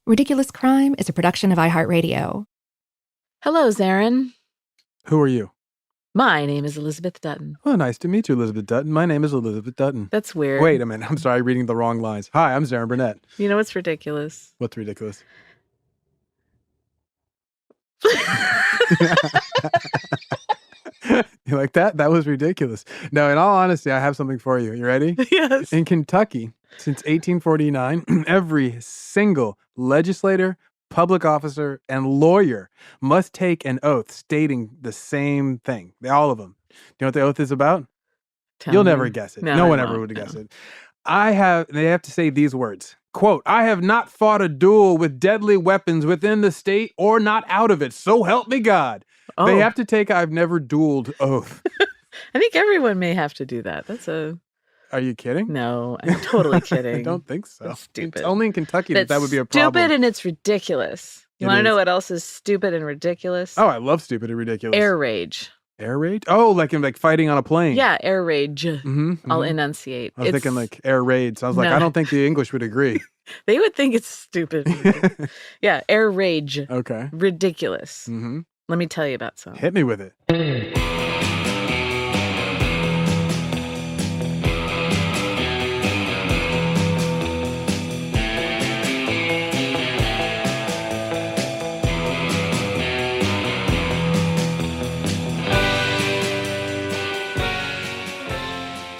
Ridiculous Crime is a production of iHeartRadio. Hello, Zaron. Who are you? My name is Elizabeth Dutton. Oh, nice to meet you, Elizabeth Dutton. My name is Elizabeth Dutton. That's weird. Wait a minute. I'm sorry, reading the wrong lines. Hi, I'm Zaron Burnett. You know what's ridiculous? What's ridiculous? You like that? That was ridiculous. No, in all honesty, I have something for you. You ready? Yes. In Kentucky, since 1849, every single legislator, public officer, and lawyer must take an oath stating the same thing. All of them. Do you know what the oath is about? You'll never guess it. No one ever would guess it. They have to say these words. Quote, I have not fought a duel with deadly weapons within the state or not out of it. So help me God. Oh. They have to take I've never dueled oath. I think everyone may have to do that. Are you kidding? No, I'm totally kidding. I don't think so. That's stupid. It's only in Kentucky that would be a problem. Stupid and it's ridiculous. You want to know what else is stupid and ridiculous? Oh, I love stupid and ridiculous. Air rage. Air rage? Oh, like in fighting on a plane. Yeah, air rage. I'll enunciate. I was thinking like air raids. I was like, I don't think the English would agree. They would think it's stupid. Yeah, air rage. Okay. Ridiculous. Let me tell you about some. Hit me with it.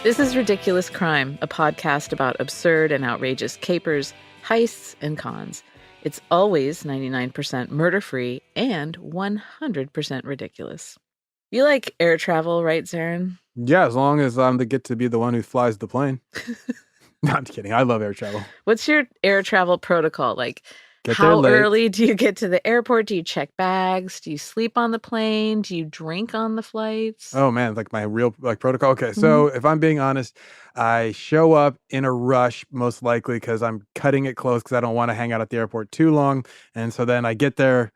This is Ridiculous Crime, a podcast about absurd and outrageous capers, heists, and cons. It's always 99% murder-free and 100% ridiculous. You like air travel, right, Zaron? Yeah, as long as I get to be the one who flies the plane. No, I'm kidding. I love air travel. What's your air travel protocol? Like, how early do you get to the airport? Do you check bags? Do you sleep on the plane? Do you drink on the flights? Oh, man, like my real protocol. Okay, so if I'm being honest, I show up in a rush, most likely because I'm cutting it close because I don't want to hang out at the airport too long. And so then I get there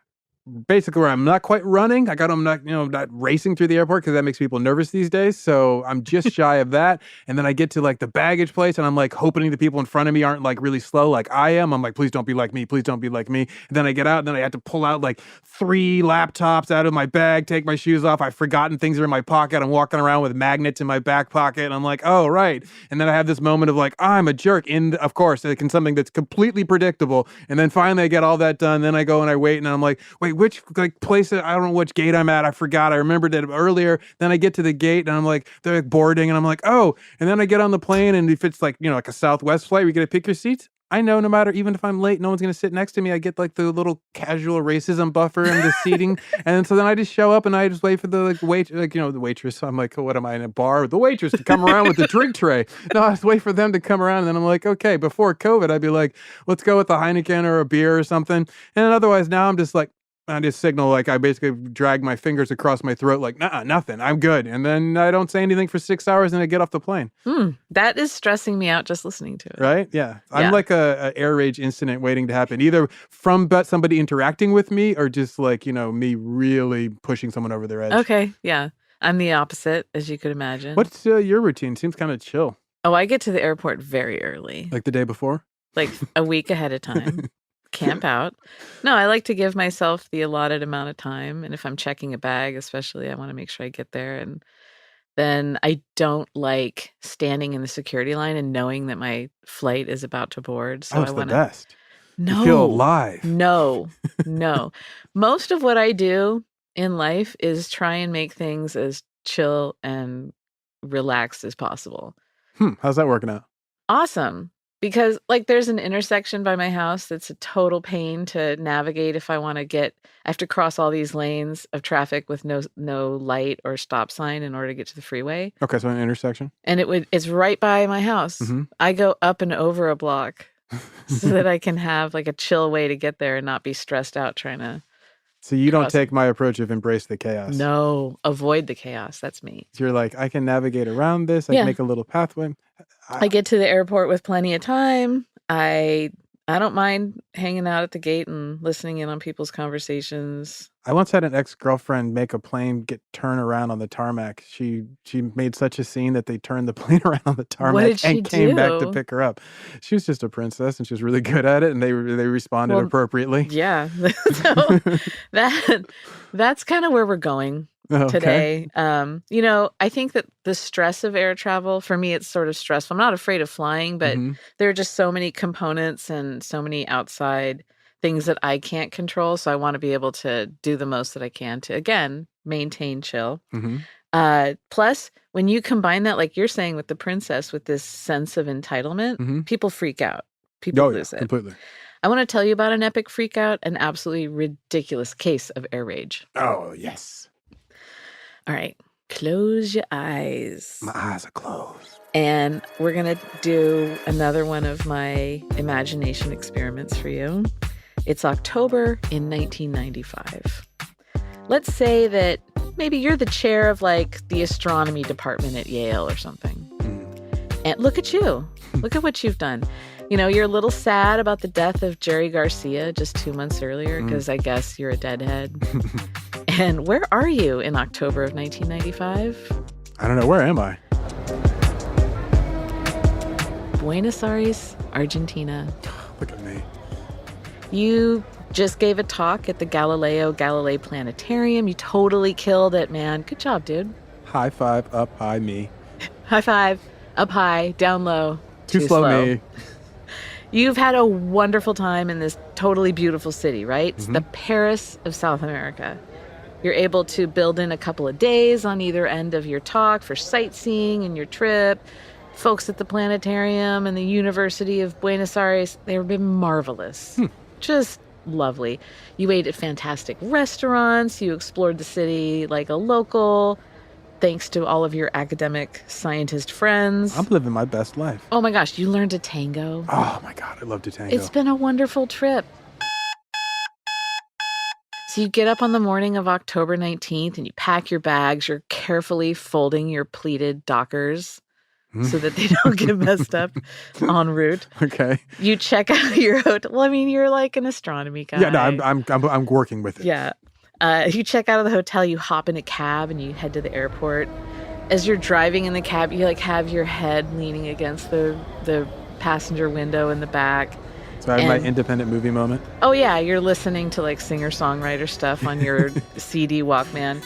basically where I'm not quite running. I'm not racing through the airport because that makes people nervous these days. So I'm just shy of that. And then I get to the baggage place and I'm hoping the people in front of me aren't really slow like I am. I'm like, please don't be like me. Please don't be like me. And then I get out and then I have to pull out 3 laptops out of my bag, take my shoes off. I've forgotten things are in my pocket. I'm walking around with magnets in my back pocket. And I'm like, oh, right. And then I have this moment of I'm a jerk. Of course, something that's completely predictable. And then finally I get all that done. Then I go and I wait and I'm like, wait, which place? I don't know which gate I'm at. I forgot. I remembered it earlier. Then I get to the gate and I'm like, they're boarding and I'm like, oh. And then I get on the plane and if it's like a Southwest flight, we get to pick your seats. I know no matter, even if I'm late, no one's going to sit next to me. I get the little casual racism buffer and the seating. And so then I just show up and I just wait for the the waitress. I'm like, what am I in a bar? The waitress to come around with the drink tray. No, I just wait for them to come around. And then I'm like, okay, before COVID, I'd be like, let's go with a Heineken or a beer or something. And otherwise now I'm just I just signal I basically drag my fingers across my throat nah, nothing. I'm good. And then I don't say anything for 6 hours and I get off the plane. That is stressing me out just listening to it. Right? Yeah. I'm like a air rage incident waiting to happen, either from somebody interacting with me or just me really pushing someone over their edge. Okay. Yeah. I'm the opposite, as you could imagine. What's your routine? Seems kind of chill. Oh, I get to the airport very early. Like the day before? Like a week ahead of time. Camp out. No, I like to give myself the allotted amount of time. And if I'm checking a bag, especially, I want to make sure I get there. And then I don't like standing in the security line and knowing that my flight is about to board. So the best. No. You feel alive. No. Most of what I do in life is try and make things as chill and relaxed as possible. How's that working out? Awesome. Because there's an intersection by my house that's a total pain to navigate if I want to I have to cross all these lanes of traffic with no light or stop sign in order to get to the freeway. Okay, so an intersection. And it's right by my house. I go up and over a block so that I can have a chill way to get there and not be stressed out trying to. So you don't take my approach of embrace the chaos. No, avoid the chaos. That's me. So you're I can navigate around this. I can make a little pathway. I get to the airport with plenty of time. I I don't mind hanging out at the gate and listening in on people's conversations. I once had an ex-girlfriend make a plane turn around on the tarmac. She made such a scene that they turned the plane around on the tarmac did she and came back to do? pick her up. She was just a princess and she was really good at it, and they responded appropriately. Yeah. So that's kind of where we're going today. I think that the stress of air travel, for me, it's sort of stressful. I'm not afraid of flying, but there are just so many components and so many outside things that I can't control. So I want to be able to do the most that I can to, again, maintain chill. Plus, when you combine that, like you're saying with the princess, with this sense of entitlement, people freak out. People lose it. Completely. I want to tell you about an epic freak out, an absolutely ridiculous case of air rage. Oh, yes. All right. Close your eyes. My eyes are closed. And we're going to do another one of my imagination experiments for you. It's October in 1995. Let's say that maybe you're the chair of like the astronomy department at Yale or something. And look at you. Look at what you've done. You know, you're a little sad about the death of Jerry Garcia just 2 months earlier because I guess you're a deadhead. And where are you in October of 1995? I don't know. Where am I? Buenos Aires, Argentina. Look at me. You just gave a talk at the Galileo Galilei Planetarium. You totally killed it, man. Good job, dude. High five, up high me. High five, up high, down low. Too slow me. You've had a wonderful time in this totally beautiful city, right? It's the Paris of South America. You're able to build in a couple of days on either end of your talk for sightseeing and your trip. Folks at the planetarium and the University of Buenos Aires, they've been marvelous. Just lovely. You ate at fantastic restaurants. You explored the city like a local, thanks to all of your academic scientist friends. I'm living my best life. Oh my gosh, you learned to tango. Oh my God, I love to tango. It's been a wonderful trip. So you get up on the morning of October 19th and you pack your bags. You're carefully folding your pleated Dockers so that they don't get messed up en route. Okay. You check out your hotel. Well, I mean, you're like an astronomy guy. Yeah, no, I'm working with it. Yeah. You check out of the hotel, you hop in a cab and you head to the airport. As you're driving in the cab, you like have your head leaning against the passenger window in the back. So I have my independent movie moment. Oh yeah, you're listening to like singer-songwriter stuff on your CD Walkman.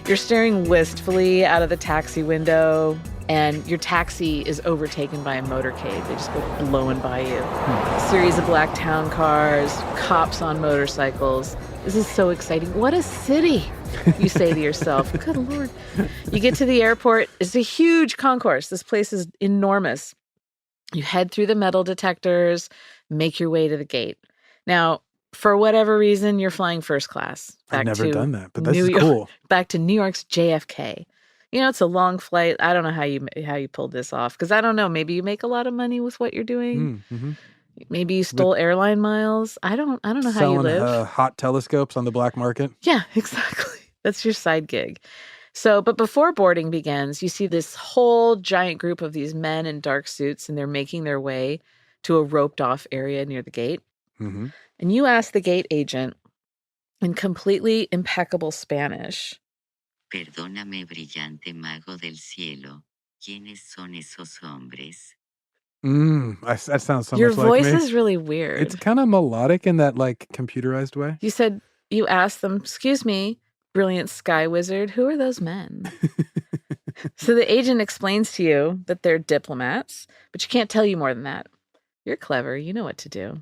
You're staring wistfully out of the taxi window, and your taxi is overtaken by a motorcade. They just go blowing by you. A series of black town cars, cops on motorcycles. This is so exciting. What a city, you say to yourself. Good Lord. You get to the airport. It's a huge concourse. This place is enormous. You head through the metal detectors, make your way to the gate. Now, for whatever reason, you're flying first class. I've never done that, but this is cool. Back to New York's JFK. You know, it's a long flight. I don't know how you pulled this off, because I don't know. Maybe you make a lot of money with what you're doing. Maybe you stole airline miles. I don't know how you live. Selling hot telescopes on the black market. Yeah, exactly. That's your side gig. So, but before boarding begins, you see this whole giant group of these men in dark suits, and they're making their way to a roped off area near the gate. And you ask the gate agent in completely impeccable Spanish. Perdóname, brillante mago del cielo. ¿Quiénes son esos hombres? That sounds so Your much like me. voice is really weird. It's kind of melodic in that like computerized way. You said, you asked them, excuse me, brilliant sky wizard, who are those men? So the agent explains to you that they're diplomats, but you can't tell you more than that. You're clever. You know what to do.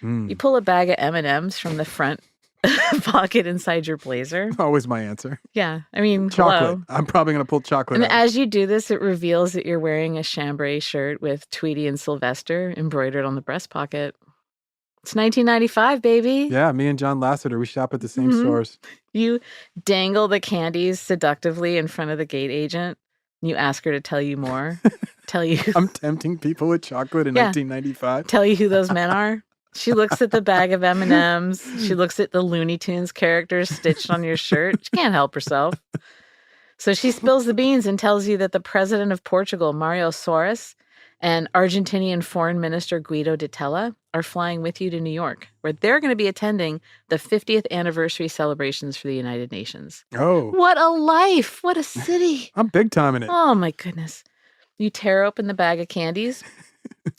You pull a bag of M&Ms from the front pocket inside your blazer. Always my answer. Yeah. I mean, Chocolate. hello. I'm probably going to pull chocolate And out. as you do this, it reveals that you're wearing a chambray shirt with Tweety and Sylvester embroidered on the breast pocket. It's 1995, baby. Yeah, me and John Lasseter, we shop at the same stores. You dangle the candies seductively in front of the gate agent. You ask her to tell you more. I'm tempting people with chocolate in 1995. Tell you who those men are. She looks at the bag of M&Ms. She looks at the Looney Tunes characters stitched on your shirt. She can't help herself. So she spills the beans and tells you that the president of Portugal, Mario Soares, and Argentinian Foreign Minister Guido de Tella are flying with you to New York, where they're going to be attending the 50th anniversary celebrations for the United Nations. Oh. What a life. What a city. I'm big time in it. Oh, my goodness. You tear open the bag of candies.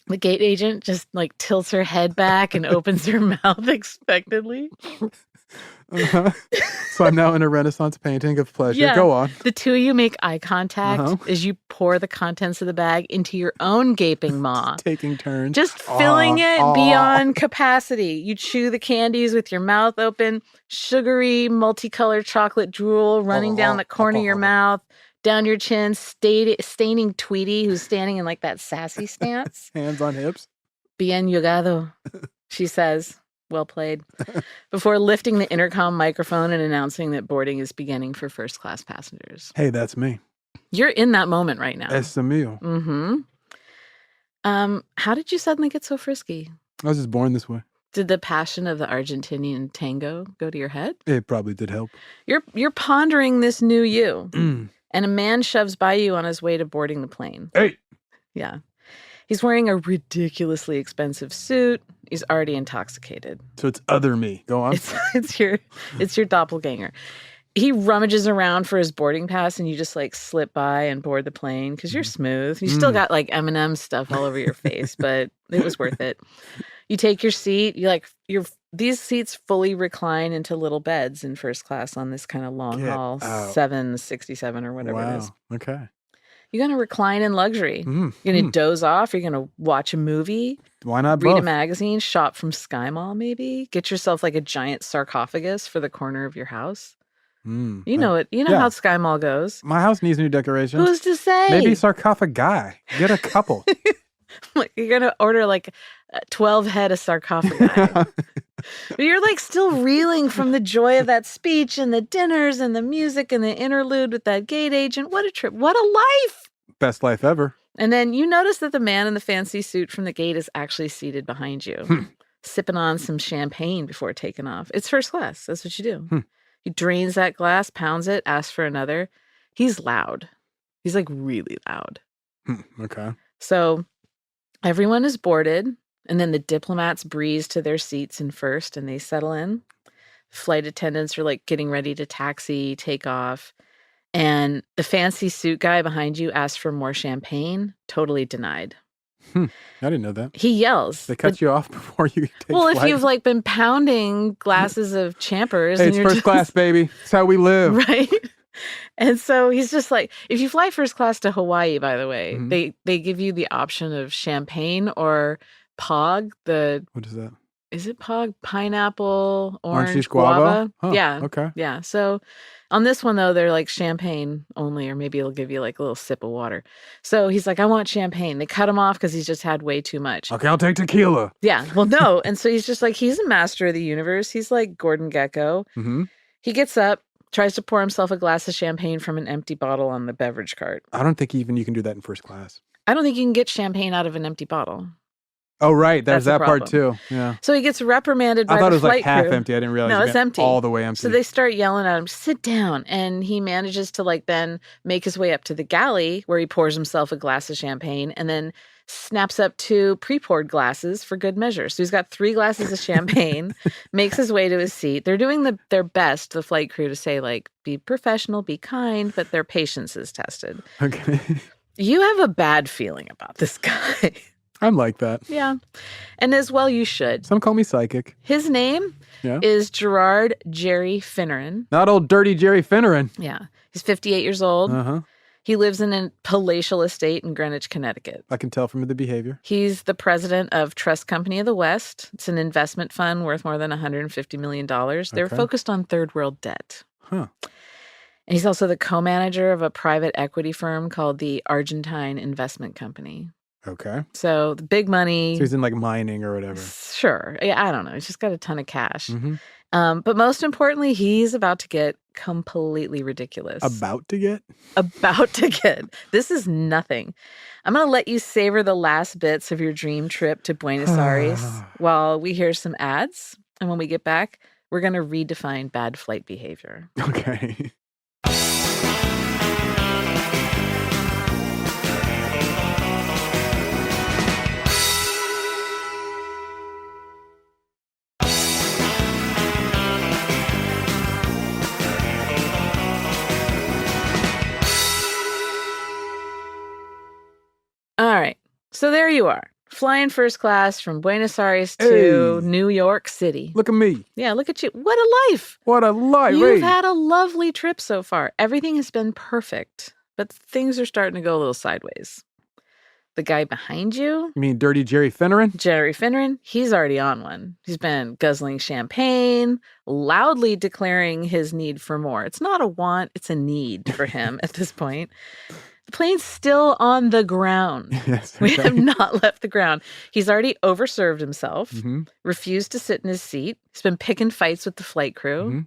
The gate agent just like tilts her head back and opens her mouth expectantly. Uh-huh. So I'm now in a Renaissance painting of pleasure. Yeah. Go on. The two of you make eye contact as you pour the contents of the bag into your own gaping maw. Taking turns. Just filling it beyond capacity. You chew the candies with your mouth open, sugary, multicolored chocolate drool running down the corner of your mouth, down your chin, staining Tweety, who's standing in like that sassy stance. Hands on hips. Bien jugado, she says. Well played. Before lifting the intercom microphone and announcing that boarding is beginning for first-class passengers. Hey, that's me. You're in that moment right now. Es mío. Mm-hmm. How did you suddenly get so frisky? I was just born this way. Did the passion of the Argentinian tango go to your head? It probably did help. You're pondering this new you, and a man shoves by you on his way to boarding the plane. Hey! Yeah. He's wearing a ridiculously expensive suit. He's already intoxicated. So it's other me. Go on. It's your doppelganger. He rummages around for his boarding pass, and you just like slip by and board the plane because you're smooth. You still got like M&M stuff all over your face, but it was worth it. You take your seat. These seats fully recline into little beds in first class on this kind of long haul 767 or whatever it is. Okay. You're going to recline in luxury. You're going to doze off. You're going to watch a movie. Why not read both? A magazine. Shop from Sky Mall, maybe. Get yourself like a giant sarcophagus for the corner of your house. You know it. You know how Sky Mall goes. My house needs new decorations. Who's to say? Maybe sarcophagi. Get a couple. You're going to order like 12 head of sarcophagi. But you're like still reeling from the joy of that speech and the dinners and the music and the interlude with that gate agent. What a trip. What a life. Best life ever. And then you notice that the man in the fancy suit from the gate is actually seated behind you, sipping on some champagne before taking off. It's first class. That's what you do. He drains that glass, pounds it, asks for another. He's loud. He's like really loud. Okay. So everyone is boarded. And then the diplomats breeze to their seats in first and they settle in. Flight attendants are like getting ready to taxi, take off. And the fancy suit guy behind you asks for more champagne. Totally denied. I didn't know that. He yells. They cut you off before you take flight. If you've like been pounding glasses of Champers. Hey, and it's first class, baby. It's how we live. Right? And so he's just like, if you fly first class to Hawaii, by the way, they give you the option of champagne or Pog, what is that? Is it Pog? Pineapple, orange, guava? Huh, yeah. Okay. Yeah. So on this one, though, they're like champagne only, or maybe it'll give you like a little sip of water. So he's like, I want champagne. They cut him off because he's just had way too much. Okay, I'll take tequila. Yeah. Well, no. And so he's just like, he's a master of the universe. He's like Gordon Gekko. He gets up, tries to pour himself a glass of champagne from an empty bottle on the beverage cart. I don't think even you can do that in first class. I don't think you can get champagne out of an empty bottle. Oh, right. There's That's that part too. Yeah. So he gets reprimanded by the I thought it was like flight half crew. empty. I didn't realize No, it's empty. All the way empty. So they start yelling at him, sit down. And he manages to like then make his way up to the galley where he pours himself a glass of champagne and then snaps up 2 pre-poured glasses for good measure. So he's got 3 glasses of champagne, makes his way to his seat. They're doing their best, the flight crew, to say like, be professional, be kind, but their patience is tested. Okay. You have a bad feeling about this guy. I'm like that. Yeah. And as well you should. Some call me psychic. His name is Gerard Jerry Finneran. Not old dirty Jerry Finneran. Yeah. He's 58 years old. He lives in a palatial estate in Greenwich, Connecticut. I can tell from the behavior. He's the president of Trust Company of the West. It's an investment fund worth more than $150 million. They're focused on third world debt. Huh. And he's also the co-manager of a private equity firm called the Argentine Investment Company. Okay. So the big money. So he's in like mining or whatever. Sure. Yeah, I don't know. He's just got a ton of cash. But most importantly, he's about to get completely ridiculous. About to get? About to get. This is nothing. I'm going to let you savor the last bits of your dream trip to Buenos Aires while we hear some ads. And when we get back, we're going to redefine bad flight behavior. Okay. So there you are, flying first class from Buenos Aires to New York City. Look at me. Yeah, look at you. What a life. What a life. You've had a lovely trip so far. Everything has been perfect, but things are starting to go a little sideways. The guy behind you. You mean Dirty Jerry Finneran? Jerry Finneran, he's already on one. He's been guzzling champagne, loudly declaring his need for more. It's not a want, it's a need for him at this point. The plane's still on the ground. Yes, We have not left the ground. He's already overserved himself, refused to sit in his seat. He's been picking fights with the flight crew.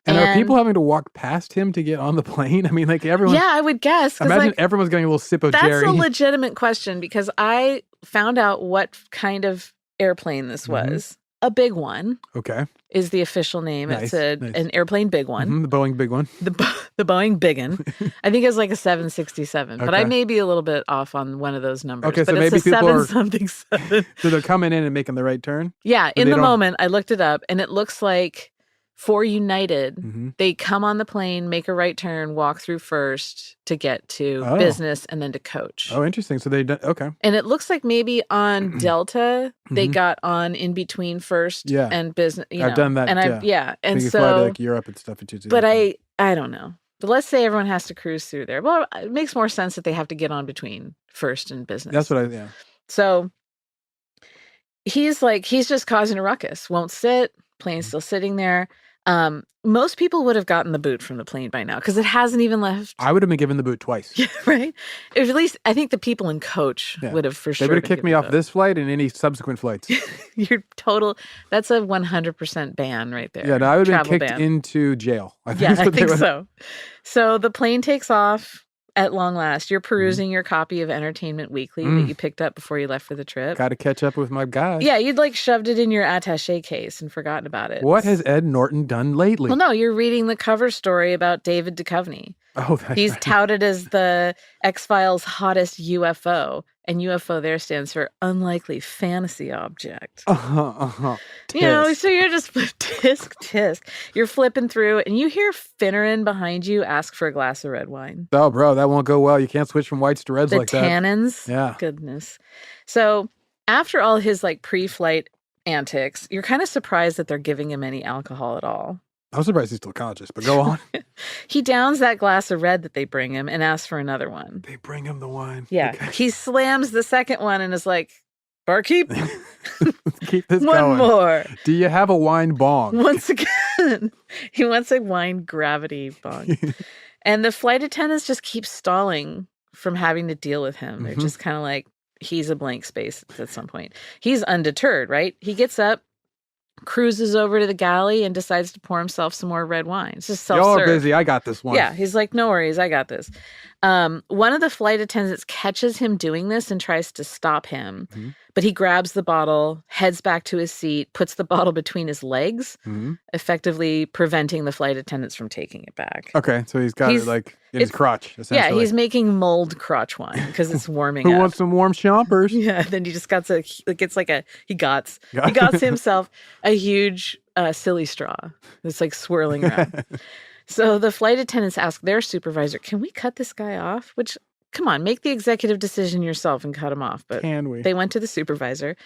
And are people having to walk past him to get on the plane? I mean, like everyone. Yeah, I would guess. Imagine everyone's getting a little sip of Jerry. That's a legitimate question because I found out what kind of airplane this was. A big one. Okay. Is the official name. Nice, It's an airplane big one. The Boeing big one. The Boeing big one. I think it's like a 767, but I may be a little bit off on one of those numbers. Okay, but so it's maybe a people are 7-something-7. So they're coming in and making the right turn? Yeah, in the moment, I looked it up, and it looks like for United, they come on the plane, make a right turn, walk through first to get to business and then to coach. Oh, interesting. So okay. And it looks like maybe on Delta, they got on in between first and business. I've done that. And and you so fly to like Europe and stuff. But I don't know. But let's say everyone has to cruise through there. Well, it makes more sense that they have to get on between first and business. That's what yeah. So he's just causing a ruckus. Won't sit. Plane's still sitting there. Most people would have gotten the boot from the plane by now because it hasn't even left. I would have been given the boot twice. Yeah, right? At least I think the people in coach would have for sure. They would have kicked me off this flight and any subsequent flights. That's a 100% ban right there. Yeah, no, I would have been kicked into jail. I think so. So the plane takes off. At long last, you're perusing your copy of Entertainment Weekly that you picked up before you left for the trip. Got to catch up with my guys. Yeah, you'd shoved it in your attaché case and forgotten about it. What has Ed Norton done lately? Well, no, you're reading the cover story about David Duchovny. Oh, that's He's right. touted as the X-Files hottest UFO, and UFO there stands for unlikely fantasy object. You know, so you're just tisk. You're flipping through, and you hear Finneran behind you ask for a glass of red wine. Oh, bro, that won't go well. You can't switch from whites to reds like that. The tannins. Yeah. Goodness. So after all his pre-flight antics, you're kind of surprised that they're giving him any alcohol at all. I'm surprised he's still conscious, but go on. He downs that glass of red that they bring him and asks for another one. They bring him the wine. Yeah. Okay. He slams the second one and is like, barkeep, keep this one going. more. Do you have a wine bong? Once again, he wants a wine gravity bong. And the flight attendants just keep stalling from having to deal with him. They're just kind of like, he's a blank space at some point. He's undeterred, right? He gets up, cruises over to the galley and decides to pour himself some more red wine. It's just self-serve. Y'all are busy. I got this one. Yeah, he's like, no worries, I got this. One of the flight attendants catches him doing this and tries to stop him, but he grabs the bottle, heads back to his seat, puts the bottle between his legs, effectively preventing the flight attendants from taking it back. Okay, so he's got it in his crotch, essentially. Yeah, he's making mulled crotch wine because it's warming Who up. wants some warm chompers? Yeah, then he just got he got himself a huge silly straw that's swirling around. So the flight attendants ask their supervisor, can we cut this guy off? Which, come on, make the executive decision yourself and cut him off. But can we? They went to the supervisor.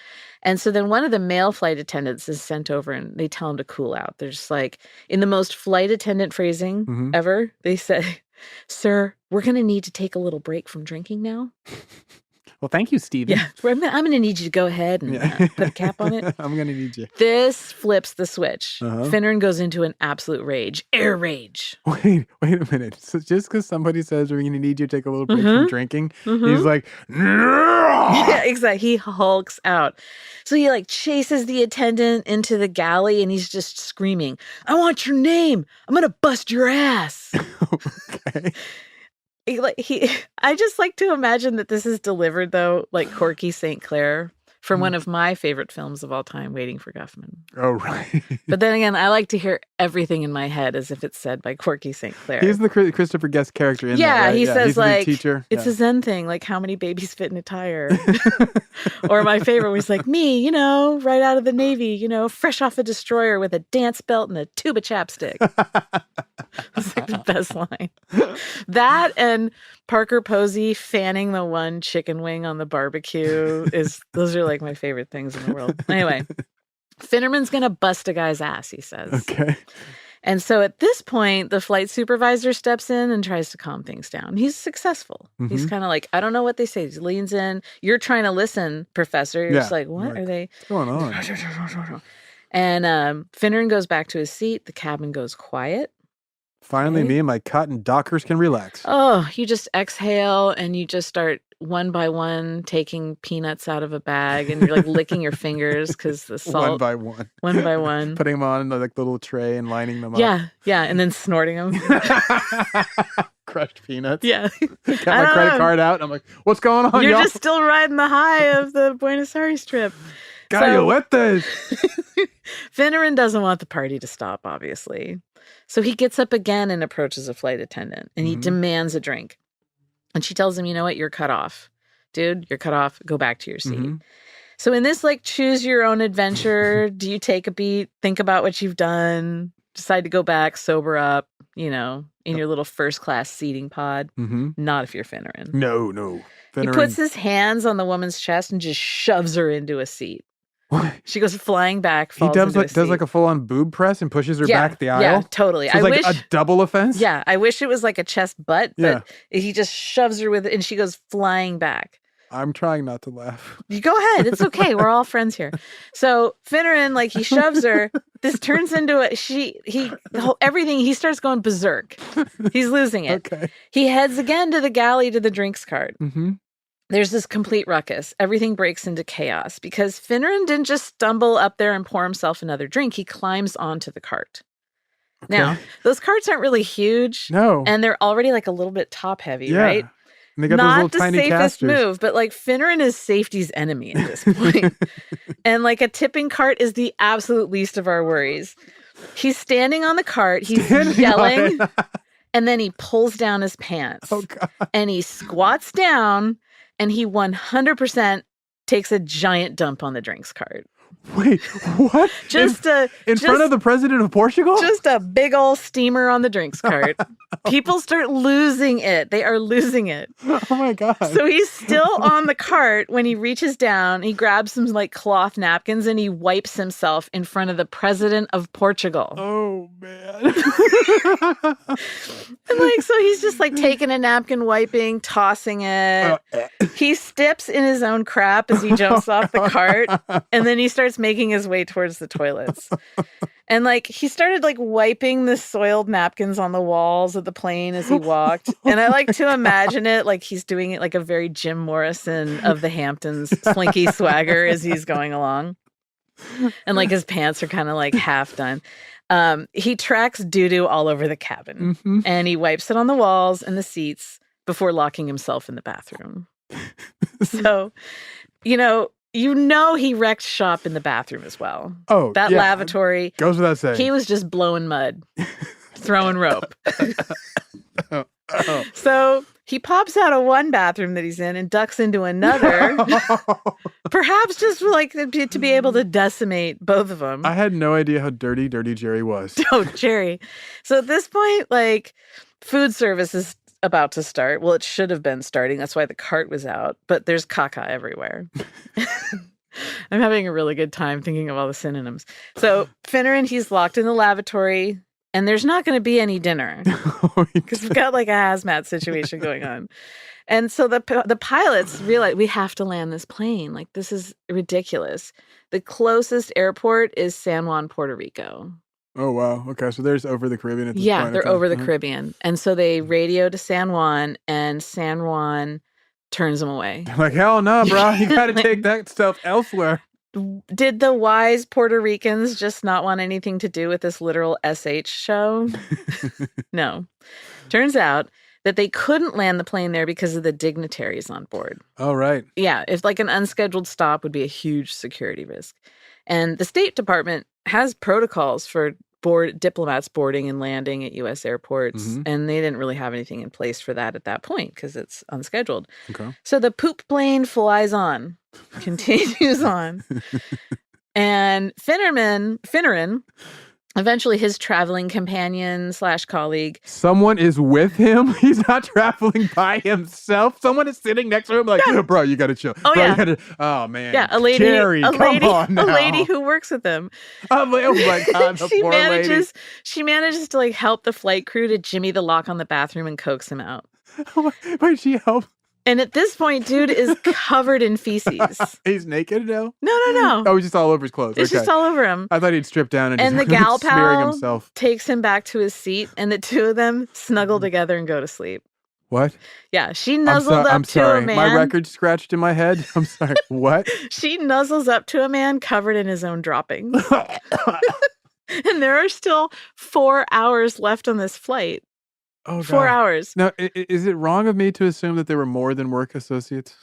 And so then one of the male flight attendants is sent over and they tell him to cool out. They're just in the most flight attendant phrasing ever, they say, sir, we're going to need to take a little break from drinking now. Well, thank you, Steven. Yeah, I'm going to need you to go ahead and put a cap on it. I'm going to need you. This flips the switch. Finneran goes into an absolute rage. Air rage. Wait a minute. So just because somebody says we're going to need you to take a little break from drinking, he's like, yeah, exactly. He hulks out. So he chases the attendant into the galley and he's just screaming, I want your name. I'm going to bust your ass. Okay. I just like to imagine that this is delivered though, like Corky St. Clair from one of my favorite films of all time, Waiting for Guffman. Oh, right. But then again, I like to hear everything in my head as if it's said by Corky St. Clair. He's the Christopher Guest character in that, right? He says he's the teacher. It's a Zen thing, how many babies fit in a tire. Or my favorite was me, right out of the Navy, fresh off a destroyer with a dance belt and a tube of chapstick. That's like the best line. That and Parker Posey fanning the one chicken wing on the barbecue those are like my favorite things in the world. Anyway, Finnerman's gonna bust a guy's ass, he says. Okay. And so at this point, the flight supervisor steps in and tries to calm things down. He's successful. He's kind of like, I don't know what they say. He leans in. You're trying to listen, Professor. You're just like, what are they? What's going on? And Finneran goes back to his seat. The cabin goes quiet. Finally, me and my cotton dockers can relax. Oh, you just exhale and you just start one by one taking peanuts out of a bag and you're like licking your fingers because the salt. One by one. One by one. Putting them on like little tray and lining them up. Yeah, and then snorting them. Crushed peanuts. Yeah. Got my credit card out. And I'm like, what's going on, You're y'all? just still riding the high of the Buenos Aires trip. Galletas. Finneran doesn't want the party to stop, obviously. So he gets up again and approaches a flight attendant and he demands a drink. And she tells him, you know what? You're cut off. Dude, you're cut off. Go back to your seat. So in this, like, choose your own adventure, do you take a beat, think about what you've done, decide to go back, sober up, in your little first class seating pod? Not if you're Finneran. No. Finneran. He puts his hands on the woman's chest and just shoves her into a seat. What? She goes flying back. He does like a full on boob press and pushes her back the aisle. Yeah, totally. So it's like a double offense. Yeah, I wish it was like a chest butt, but he just shoves her with it, and she goes flying back. I'm trying not to laugh. You go ahead. It's okay. We're all friends here. So Finneran, like, he shoves her. This turns into everything. He starts going berserk. He's losing it. Okay. He heads again to the galley to the drinks cart. There's this complete ruckus. Everything breaks into chaos because Finneran didn't just stumble up there and pour himself another drink. He climbs onto the cart. Okay. Now, those carts aren't really huge. No. And they're already like a little bit top heavy, right? And they got Not those little the tiny safest casters. move, but like Finneran is safety's enemy at this point. And like a tipping cart is the absolute least of our worries. He's standing on the cart. He's yelling. And then he pulls down his pants. Oh, God. And he squats down. And he 100% takes a giant dump on the drinks cart. Wait, what? In front of the president of Portugal? Just a big old steamer on the drinks cart. People start losing it. They are losing it. Oh my God. So he's still on the cart when he reaches down. He grabs some like cloth napkins and he wipes himself in front of the president of Portugal. Oh man. And like, so he's just like taking a napkin, wiping, tossing it. He steps in his own crap as he jumps off the cart. And then he starts making his way towards the toilets. And like, he started like wiping the soiled napkins on the walls of the plane as he walked. And I like to imagine it like he's doing it like a very Jim Morrison of the Hamptons slinky swagger as he's going along. And like his pants are kind of like half done. He tracks doo-doo all over the cabin and he wipes it on the walls and the seats before locking himself in the bathroom. So, he wrecked shop in the bathroom as well. Oh, that lavatory goes without saying. He was just blowing mud, throwing rope. So he pops out of one bathroom that he's in and ducks into another, perhaps just like to be able to decimate both of them. I had no idea how dirty Jerry was. Oh, Jerry. So at this point, like, food service is about to start. Well, it should have been starting. That's why the cart was out. But there's caca everywhere. I'm having a really good time thinking of all the synonyms. So Finneran, he's locked in the lavatory. And there's not going to be any dinner because we've got like a hazmat situation going on. And so the pilots realize we have to land this plane. Like, this is ridiculous. The closest airport is San Juan, Puerto Rico. Oh, wow. Okay. So there's over the Caribbean at this point. Yeah, they're over the Caribbean. And so they radio to San Juan and San Juan turns them away. They're like, hell no, bro. You got to take that stuff elsewhere. Did the wise Puerto Ricans just not want anything to do with this literal SH show? No. Turns out that they couldn't land the plane there because of the dignitaries on board. Oh, right. Yeah, if like an unscheduled stop would be a huge security risk. And the State Department has protocols for diplomats boarding and landing at U.S. airports, and they didn't really have anything in place for that at that point because it's unscheduled. Okay. So the poop plane flies on, continues on. And Finneran Eventually, his traveling companion / colleague. Someone is with him. He's not traveling by himself. Someone is sitting next to him like, bro, you got to chill. Oh, bro, yeah. Oh, man. Yeah, a lady. Jerry, come on now. A lady who works with him. Oh, my God, the poor lady. She manages to, like, help the flight crew to jimmy the lock on the bathroom and coax him out. Wait, she helped? And at this point, dude is covered in feces. He's naked now? No. Oh, he's just all over his clothes. It's just all over him. I thought he'd stripped down and the just gal smearing pal himself. Takes him back to his seat, and the two of them snuggle together and go to sleep. What? Yeah, she nuzzled I'm up sorry. to a man. My record scratched in my head. I'm sorry. What? She nuzzles up to a man covered in his own droppings. And there are still 4 hours left on this flight. Oh, God. 4 hours. Now, is it wrong of me to assume that they were more than work associates?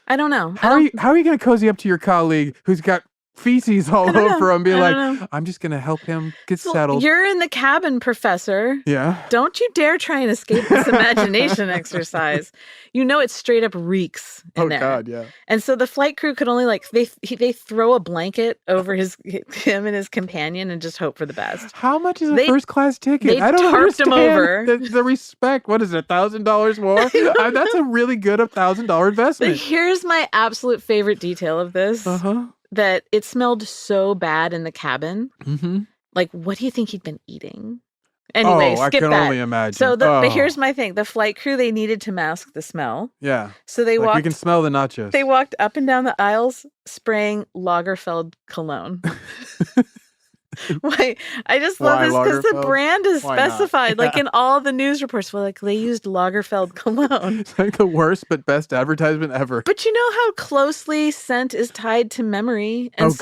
I don't know. How are you going to cozy up to your colleague who's got feces all over him, be like, I'm just going to help him get settled. You're in the cabin, Professor. Yeah. Don't you dare try and escape this imagination exercise. You know it straight up reeks in there. Oh, God, yeah. And so the flight crew could only, like, they throw a blanket over him and his companion and just hope for the best. How much is a first-class ticket? I don't understand him over. The respect. What is it, $1,000 more? That's a really good $1,000 investment. But here's my absolute favorite detail of this. That it smelled so bad in the cabin. Mm-hmm. Like, what do you think he'd been eating? Anyway, skip I can that. only imagine. So, but here's my thing. The flight crew, they needed to mask the smell. Yeah. So they walked. You can smell the nachos. They walked up and down the aisles spraying Lagerfeld cologne. Why? I just love this because the brand is specified. Like in all the news reports, well, like they used Lagerfeld cologne. It's like the worst but best advertisement ever. But you know how closely scent is tied to memory, and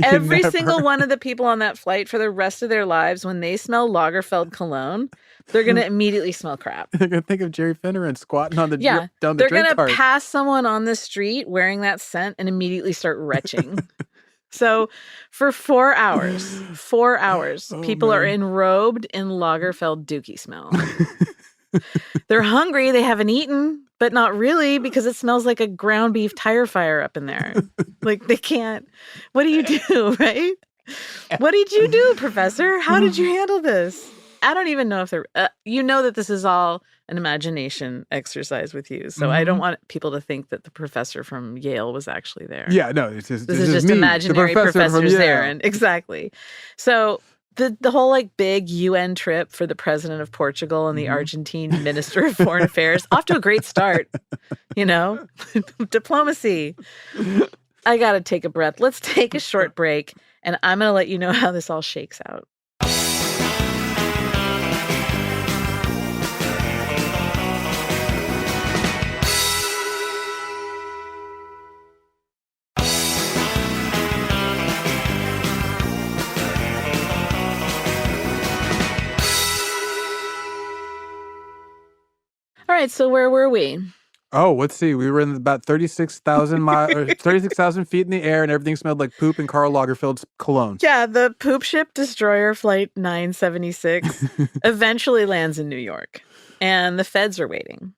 every single one of the people on that flight for the rest of their lives, when they smell Lagerfeld cologne, they're gonna immediately smell crap. They're gonna think of Jerry Finneran squatting on the down the they're drink gonna cart. pass someone on the street wearing that scent and immediately start retching. So for 4 hours, people are enrobed in Lagerfeld dookie smell. They're hungry. They haven't eaten, but not really because it smells like a ground beef tire fire up in there. Like they can't. What do you do, right? What did you do, Professor? How did you handle this? I don't even know if they're, you know that this is all an imagination exercise with you. So I don't want people to think that the professor from Yale was actually there. Yeah, no, this is just me, imaginary Professor Zaron. Exactly. So the whole like big UN trip for the president of Portugal and the Argentine minister of foreign affairs, off to a great start, you know, diplomacy. I got to take a breath. Let's take a short break and I'm going to let you know how this all shakes out. All right, so where were we? Oh, let's see. We were in about 36,000 feet in the air, and everything smelled like poop and Karl Lagerfeld's cologne. Yeah, the poop ship destroyer Flight 976 eventually lands in New York, and the feds are waiting.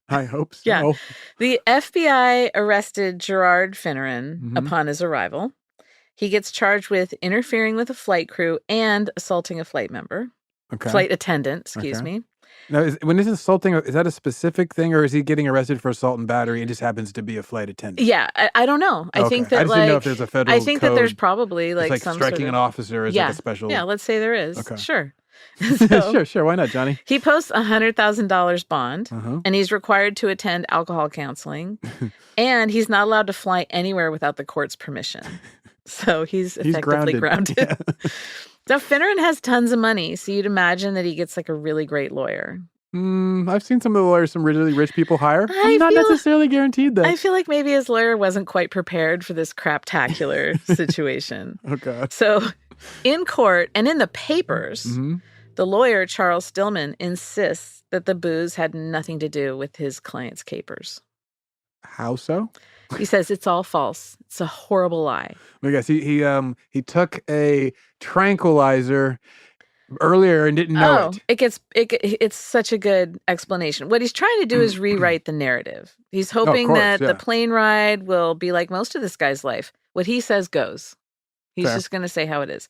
I hope so. Yeah. The FBI arrested Gerard Finneran upon his arrival. He gets charged with interfering with a flight crew and assaulting a flight member. Okay. Flight attendant, excuse me. Now, when it's assaulting, is that a specific thing, or is he getting arrested for assault and battery and just happens to be a flight attendant? Yeah, I don't know. I think that I just didn't know if there's a federal I think code. that there's probably like like some striking sort of, an officer is like a special. Yeah, let's say there is. Okay. Sure. So, sure. Why not, Johnny? He posts $100,000 bond, and he's required to attend alcohol counseling, and he's not allowed to fly anywhere without the court's permission. So he's effectively grounded. Yeah. Now, Finneran has tons of money, so you'd imagine that he gets like a really great lawyer. I've seen some of the lawyers some really rich people hire. I'm not necessarily guaranteed that. I feel like maybe his lawyer wasn't quite prepared for this craptacular situation. Oh, God. So in court and in the papers, the lawyer, Charles Stillman, insists that the booze had nothing to do with his client's capers. How so? He says it's all false. It's a horrible lie. I guess he took a tranquilizer earlier and didn't know it. It's such a good explanation. What he's trying to do is rewrite the narrative. He's hoping that the plane ride will be like most of this guy's life. What he says goes. He's just going to say how it is.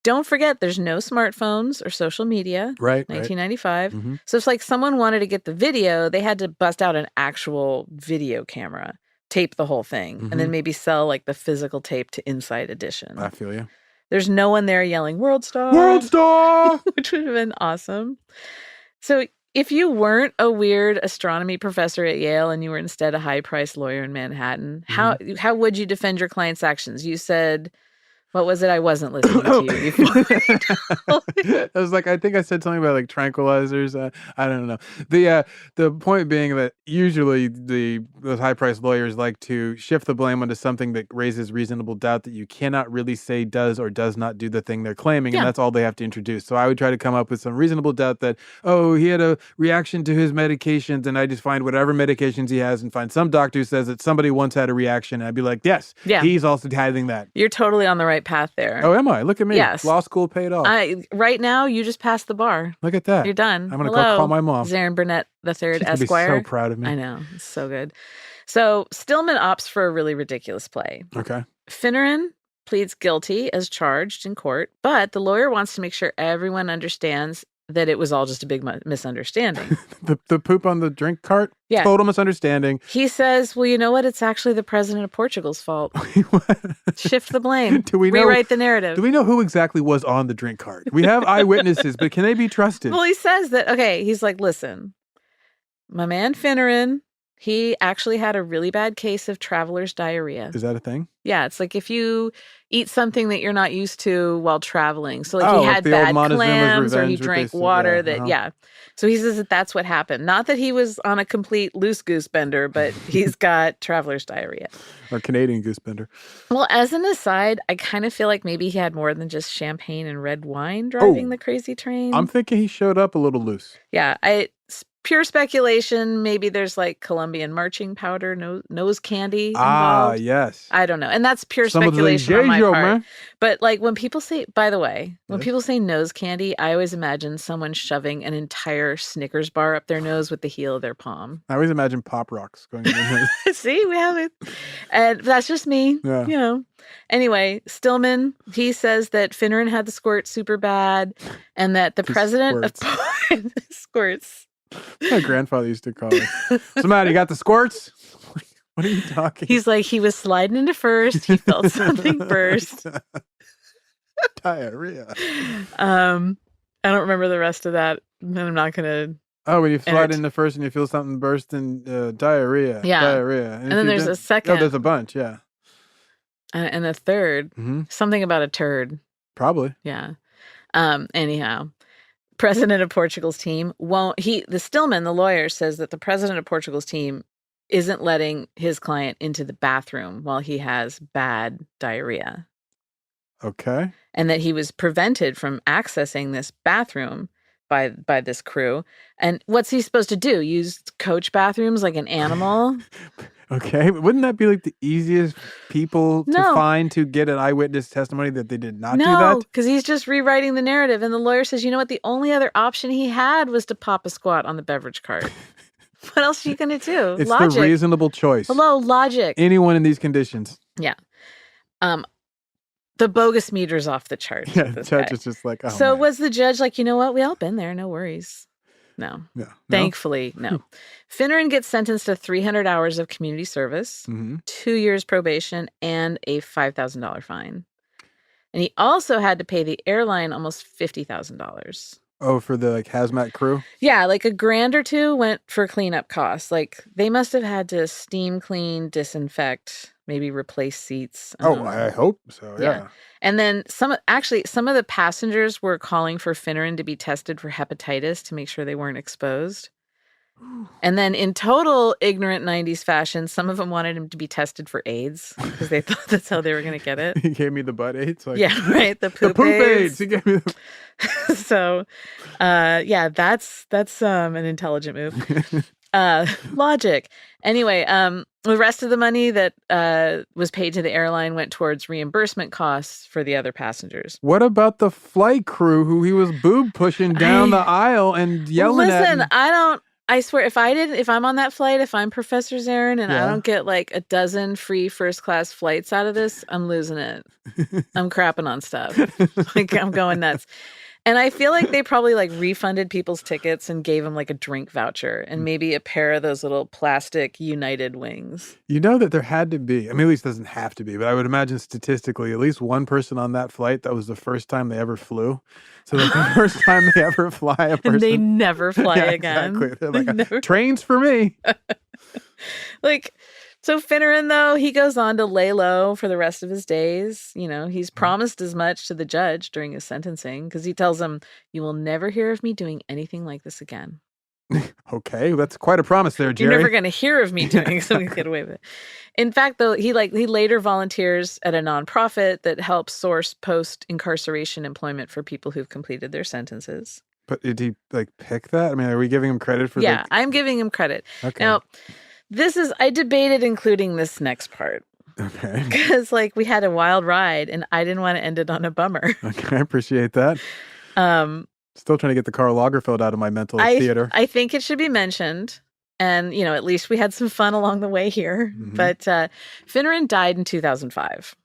Don't forget, there's no smartphones or social media. Right. 1995. Mm-hmm. So if like someone wanted to get the video, they had to bust out an actual video camera, tape the whole thing, and then maybe sell like the physical tape to Inside Edition. I feel you. There's no one there yelling, "World Star!" World Star! Which would have been awesome. So if you weren't a weird astronomy professor at Yale and you were instead a high-priced lawyer in Manhattan, how would you defend your client's actions? You said, what was it? I wasn't listening to you before. I was like, I think I said something about like tranquilizers. I don't know. The point being that usually those high-priced lawyers like to shift the blame onto something that raises reasonable doubt that you cannot really say does or does not do the thing they're claiming, and that's all they have to introduce. So I would try to come up with some reasonable doubt that, he had a reaction to his medications, and I just find whatever medications he has and find some doctor who says that somebody once had a reaction, and I'd be like, yes, he's also having that. You're totally on the right path there. Oh, am I? Look at me. Yes. Law school paid off. Right now, you just passed the bar. Look at that. You're done. I'm going to go call my mom. Zaron Burnett III, She's Esquire. Gonna be so proud of me. I know. It's so good. So Stillman opts for a really ridiculous play. Okay. Finneran pleads guilty as charged in court, but the lawyer wants to make sure everyone understands that it was all just a big misunderstanding. the poop on the drink cart? Yeah. Total misunderstanding. He says, well, you know what? It's actually the president of Portugal's fault. Shift the blame. Rewrite the narrative. Do we know who exactly was on the drink cart? We have eyewitnesses, but can they be trusted? Well, he says that, he's like, listen, my man Finneran, he actually had a really bad case of traveler's diarrhea. Is that a thing? Yeah, it's like if you eat something that you're not used to while traveling. So like he had bad clams or he drank water So he says that that's what happened. Not that he was on a complete loose goose bender, but he's got traveler's diarrhea. Or Canadian goose bender. Well, as an aside, I kind of feel like maybe he had more than just champagne and red wine driving the crazy train. I'm thinking he showed up a little loose. Yeah, pure speculation. Maybe there's like Colombian marching powder, nose candy involved. Yes. I don't know. And that's pure speculation on my part. Man. But like when people say, by the way, when people say nose candy, I always imagine someone shoving an entire Snickers bar up their nose with the heel of their palm. I always imagine Pop Rocks going in there. See, we have it. And that's just me, Anyway, Stillman, he says that Finneran had the squirt super bad and that the president of squirts. My grandfather used to call it. So, Matt, you got the squirts? What are you talking? He's like, he was sliding into first. He felt something burst. Diarrhea. I don't remember the rest of that. And I'm not going to. Oh, when you slide into first and you feel something burst and diarrhea. Yeah. Diarrhea. And then there's a second. Oh, there's a bunch, yeah. And a third. Something about a turd. Probably. Yeah. Anyhow. President of Portugal's team the Stillman, the lawyer, says that the president of Portugal's team isn't letting his client into the bathroom while he has bad diarrhea. Okay. And that he was prevented from accessing this bathroom by this crew. And what's he supposed to do? Use coach bathrooms like an animal? Okay. Wouldn't that be like the easiest people to find to get an eyewitness testimony that they did not do that? No, because he's just rewriting the narrative. And the lawyer says, you know what? The only other option he had was to pop a squat on the beverage cart. What else are you going to do? It's logic. The reasonable choice. Hello, logic. Anyone in these conditions. Yeah. The bogus meter's off the chart. Yeah, the judge is just like, So was the judge like, you know what? We all been there. No worries. No. Thankfully, no. Finneran gets sentenced to 300 hours of community service, 2 years probation, and a $5,000 fine. And he also had to pay the airline almost $50,000. Oh, for the hazmat crew? Yeah, like $1,000 or $2,000 went for cleanup costs. Like they must have had to steam clean, disinfect, maybe replace seats. I hope so. Yeah. And then some of the passengers were calling for Finneran to be tested for hepatitis to make sure they weren't exposed. And then in total ignorant 90s fashion, some of them wanted him to be tested for AIDS because they thought that's how they were going to get it. He gave me the butt AIDS. Like, yeah, right. The poop AIDS. He gave me So, that's an intelligent move. Logic. Anyway, the rest of the money that was paid to the airline went towards reimbursement costs for the other passengers. What about the flight crew who he was boob pushing down the aisle and yelling at? Listen, I swear, if I'm on that flight, if I'm Professor Zaron and I Yeah. don't get like a dozen free first class flights out of this, I'm losing it. I'm crapping on stuff. Like I'm going nuts. And I feel like they probably like refunded people's tickets and gave them like a drink voucher and maybe a pair of those little plastic United wings. You know that there had to be, I mean, at least it doesn't have to be, but I would imagine statistically, at least one person on that flight that was the first time they ever flew. So like the first time they ever fly a person. And they never fly Yeah, again. Exactly. They're like, Never. trains for me. Like, so Finneran, though, he goes on to lay low for the rest of his days. You know, he's promised as much to the judge during his sentencing because he tells him, "You will never hear of me doing anything like this again." Okay, that's quite a promise there, Jerry. You're never going to hear of me doing something to get away with it. In fact, though, he later volunteers at a nonprofit that helps source post-incarceration employment for people who've completed their sentences. But did he like pick that? I mean, are we giving him credit for Yeah, I'm giving him credit. Okay. Now, I debated including this next part. Okay. Because like we had a wild ride and I didn't want to end it on a bummer. Okay, I appreciate that. Still trying to get the Karl Lagerfeld out of my mental theater. I think it should be mentioned. And, you know, at least we had some fun along the way here. Mhm. But Finneran died in 2005.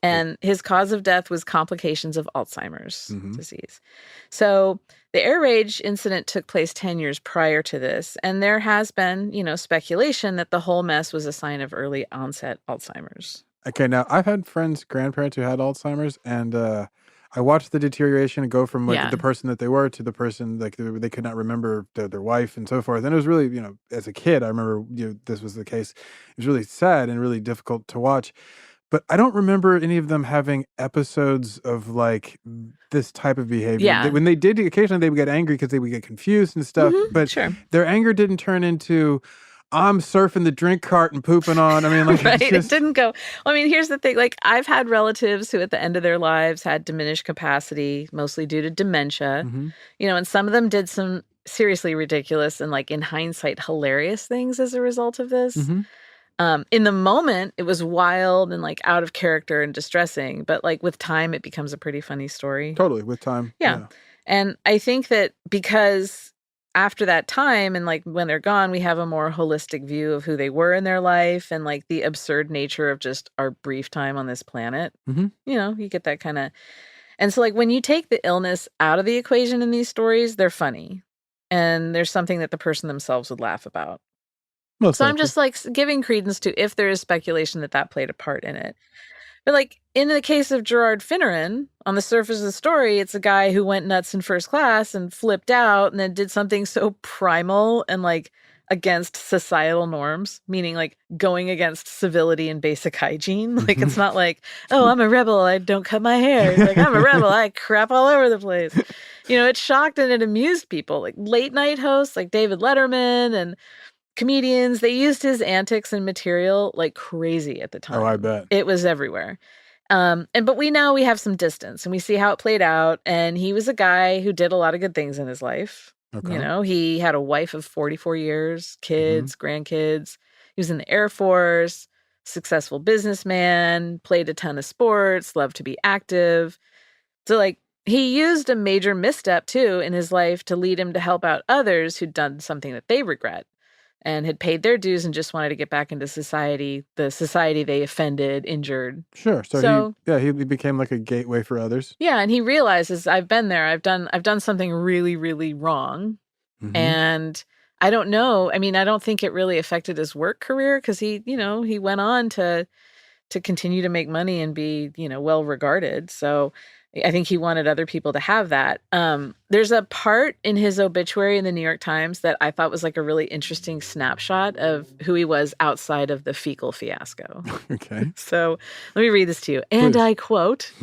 And his cause of death was complications of Alzheimer's disease. So the air rage incident took place 10 years prior to this. And there has been, you know, speculation that the whole mess was a sign of early onset Alzheimer's. Okay, now I've had friends, grandparents who had Alzheimer's, and I watched the deterioration go from like the person that they were to the person like they could not remember their wife and so forth. And it was really, you know, as a kid, I remember this was the case. It was really sad and really difficult to watch. But I don't remember any of them having episodes of like this type of behavior. Yeah. When they did, occasionally they would get angry because they would get confused and stuff. But their anger didn't turn into, I'm surfing the drink cart and pooping on. I mean, like, right. it just It didn't go. Well, I mean, here's the thing. Like, I've had relatives who at the end of their lives had diminished capacity, mostly due to dementia. You know, and some of them did some seriously ridiculous and like in hindsight, hilarious things as a result of this. In the moment, it was wild and like out of character and distressing. But like with time, it becomes a pretty funny story. Totally, with time. Yeah. And I think that because after that time and like when they're gone, we have a more holistic view of who they were in their life and like the absurd nature of just our brief time on this planet. You know, you get that kind of. And so like when you take the illness out of the equation in these stories, they're funny. And there's something that the person themselves would laugh about. So I'm just like giving credence to if there is speculation that played a part in it. But like in the case of Gerard Finneran, on the surface of the story, it's a guy who went nuts in first class and flipped out and then did something so primal and like against societal norms, meaning like going against civility and basic hygiene. Like it's not like, oh, I'm a rebel, I don't cut my hair. It's like, I'm a rebel, I crap all over the place. You know, it shocked and it amused people. Like late night hosts like David Letterman and comedians, they used his antics and material like crazy at the time. Oh, I bet. It was everywhere. But we have some distance and we see how it played out. And he was a guy who did a lot of good things in his life. Okay. You know, he had a wife of 44 years, kids, grandkids. He was in the Air Force, successful businessman, played a ton of sports, loved to be active. So like he used a major misstep too in his life to lead him to help out others who'd done something that they regret and had paid their dues and just wanted to get back into society, the society they offended, injured. Sure. So he became like a gateway for others. Yeah, and he realizes I've been there. I've done something really, really wrong. And I don't know. I mean, I don't think it really affected his work career because he went on to continue to make money and be, well regarded. So I think he wanted other people to have that. There's a part in his obituary in the New York Times that I thought was like a really interesting snapshot of who he was outside of the fecal fiasco. Okay. So let me read this to you. And I quote,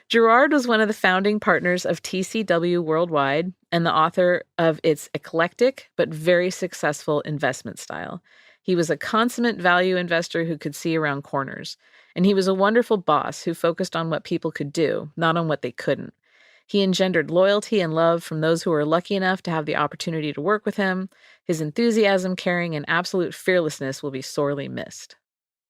Gerard was one of the founding partners of TCW Worldwide and the author of its eclectic but very successful investment style. He was a consummate value investor who could see around corners. And he was a wonderful boss who focused on what people could do, not on what they couldn't. He engendered loyalty and love from those who were lucky enough to have the opportunity to work with him. His enthusiasm, caring, and absolute fearlessness will be sorely missed.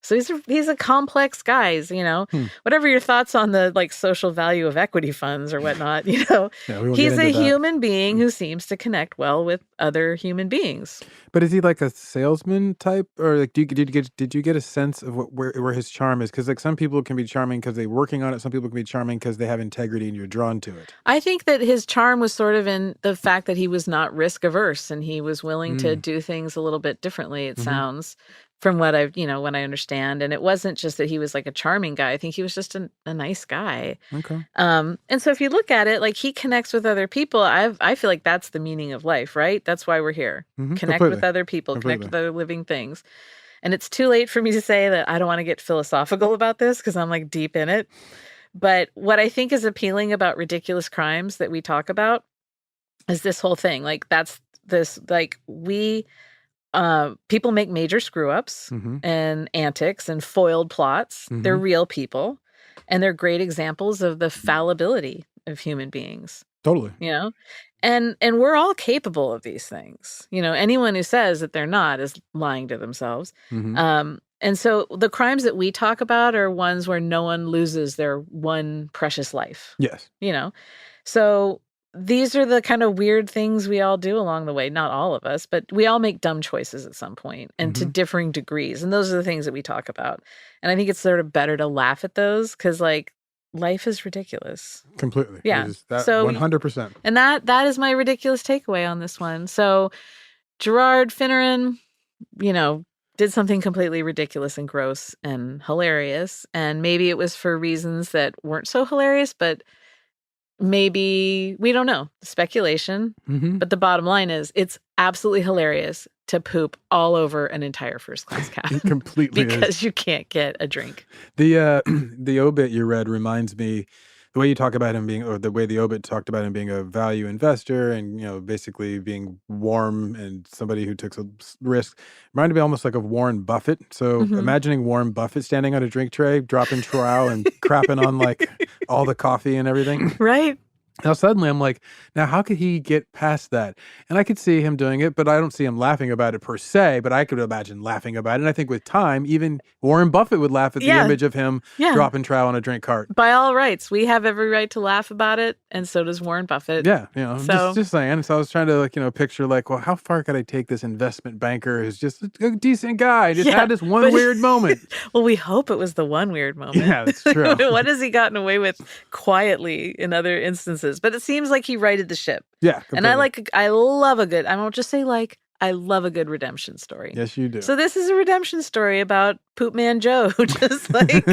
So he's a complex guy, whatever your thoughts on the like social value of equity funds or whatnot, Yeah, we won't he's get a into that. human being who seems to connect well with other human beings. But is he like a salesman type, or like did you get a sense of where his charm is? Because like some people can be charming because they're working on it. Some people can be charming because they have integrity and you're drawn to it. I think that his charm was sort of in the fact that he was not risk averse and he was willing to do things a little bit differently. It sounds. From what what I understand. And it wasn't just that he was like a charming guy. I think he was just a nice guy. Okay. And so if you look at it, like he connects with other people, I feel like that's the meaning of life, right? That's why we're here. Connect Completely. with other people, Completely. connect with other living things. And it's too late for me to say that I don't want to get philosophical about this because I'm like deep in it. But what I think is appealing about ridiculous crimes that we talk about is this whole thing. Like that's this, like people make major screw-ups and antics and foiled plots. They're real people, and they're great examples of the fallibility of human beings. Totally. And we're all capable of these things. Anyone who says that they're not is lying to themselves. And so the crimes that we talk about are ones where no one loses their one precious life. Yes. So these are the kind of weird things we all do along the way. Not all of us, but we all make dumb choices at some point and to differing degrees. And those are the things that we talk about. And I think it's sort of better to laugh at those because, like, life is ridiculous. Completely. Yeah. So 100%. And that is my ridiculous takeaway on this one. So Gerard Finneran, did something completely ridiculous and gross and hilarious. And maybe it was for reasons that weren't so hilarious, but maybe, we don't know, speculation. But the bottom line is it's absolutely hilarious to poop all over an entire first class cabin. It completely because you can't get a drink. The obit you read reminds me, the way you talk about him being, or the way the obit talked about him being a value investor and, basically being warm and somebody who took a risk, reminded me almost like of Warren Buffett. So imagining Warren Buffett standing on a drink tray, dropping trowel and crapping on like all the coffee and everything. Right. Now, suddenly I'm like, now how could he get past that? And I could see him doing it, but I don't see him laughing about it per se, but I could imagine laughing about it. And I think with time, even Warren Buffett would laugh at the image of him dropping trowel on a drink cart. By all rights, we have every right to laugh about it, and so does Warren Buffett. Yeah, just saying. So I was trying to, picture like, well, how far could I take this investment banker who's just a decent guy, just had this one weird moment? Well, we hope it was the one weird moment. Yeah, that's true. What has he gotten away with quietly in other instances? But it seems like he righted the ship. Yeah, completely. And I love a good, I won't just say like, I love a good redemption story. Yes, you do. So this is a redemption story about Poop Man Joe who just like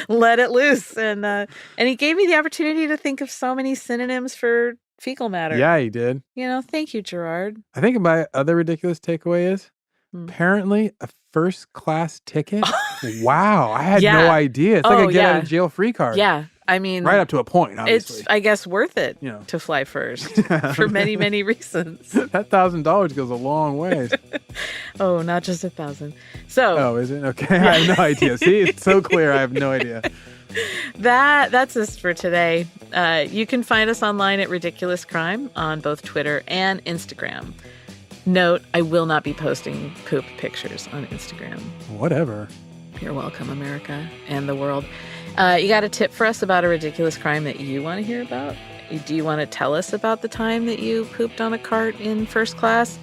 let it loose. And he gave me the opportunity to think of so many synonyms for fecal matter. Yeah, he did. Thank you, Gerard. I think my other ridiculous takeaway is apparently a first class ticket. Wow. I had no idea. It's like a get out of jail free card. Yeah. I mean, right up to a point, obviously. It's, I guess, worth it to fly first for many, many reasons. That $1,000 goes a long way. Oh, not just 1,000. So. Oh, is it? Okay. I have no idea. See, it's so clear. I have no idea. That's us for today. You can find us online at Ridiculous Crime on both Twitter and Instagram. Note, I will not be posting poop pictures on Instagram. Whatever. You're welcome, America and the world. You got a tip for us about a ridiculous crime that you want to hear about? Do you want to tell us about the time that you pooped on a cart in first class?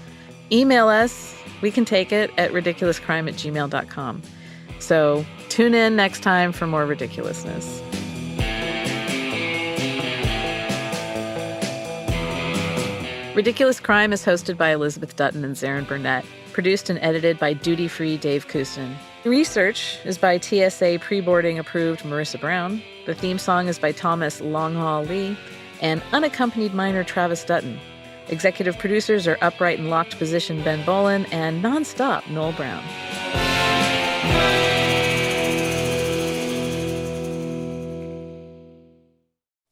Email us. We can take it at ridiculouscrime@gmail.com. So tune in next time for more ridiculousness. Ridiculous Crime is hosted by Elizabeth Dutton and Zaron Burnett, produced and edited by duty-free Dave Kustin. Research is by TSA pre-boarding approved Marissa Brown. The theme song is by Thomas Longhaul Lee and unaccompanied minor Travis Dutton. Executive producers are upright and locked position Ben Bolin and nonstop Noel Brown.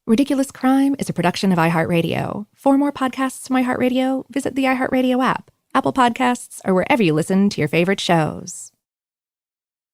Ridiculous Crime is a production of iHeartRadio. For more podcasts from iHeartRadio, visit the iHeartRadio app, Apple Podcasts, or wherever you listen to your favorite shows.